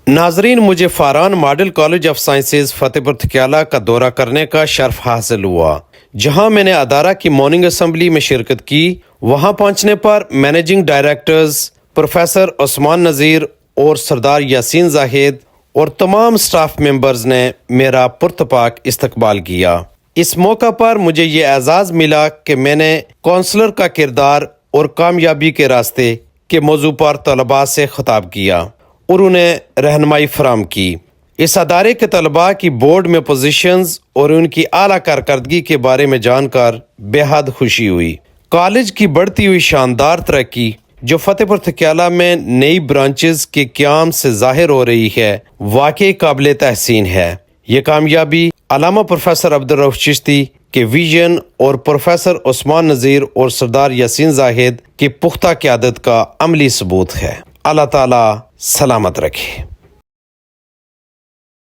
ناظرین، مجھے Faran model college of sciences فتح پور تھکیالہ کا دورہ کرنے کا شرف حاصل ہوا، جہاں میں نے ادارہ کی مارننگ اسمبلی میں شرکت کی۔ وہاں پہنچنے پر مینیجنگ ڈائریکٹرز پروفیسر عثمان نذیر اور سردار یاسین زاہد اور تمام سٹاف ممبرز نے میرا پرتپاک استقبال کیا۔ اس موقع پر مجھے یہ اعزاز ملا کہ میں نے کونسلر کا کردار اور کامیابی کے راستے کے موضوع پر طلباء سے خطاب کیا اور انہیں رہنمائی فراہم کی۔ اس ادارے کے طلباء کی بورڈ میں پوزیشنز اور ان کی اعلیٰ کارکردگی کے بارے میں جان کر بے حد خوشی ہوئی۔ کالج کی بڑھتی ہوئی شاندار ترقی جو فتح پور تھکیالہ میں نئی برانچز کے قیام سے ظاہر ہو رہی ہے، واقعی قابل تحسین ہے۔ یہ کامیابی علامہ پروفیسر عبدالرؤف چشتی کے ویژن اور پروفیسر عثمان نذیر اور سردار یاسین زاہد کی پختہ قیادت کا عملی ثبوت ہے۔ اللہ تعالیٰ سلامت رکھے۔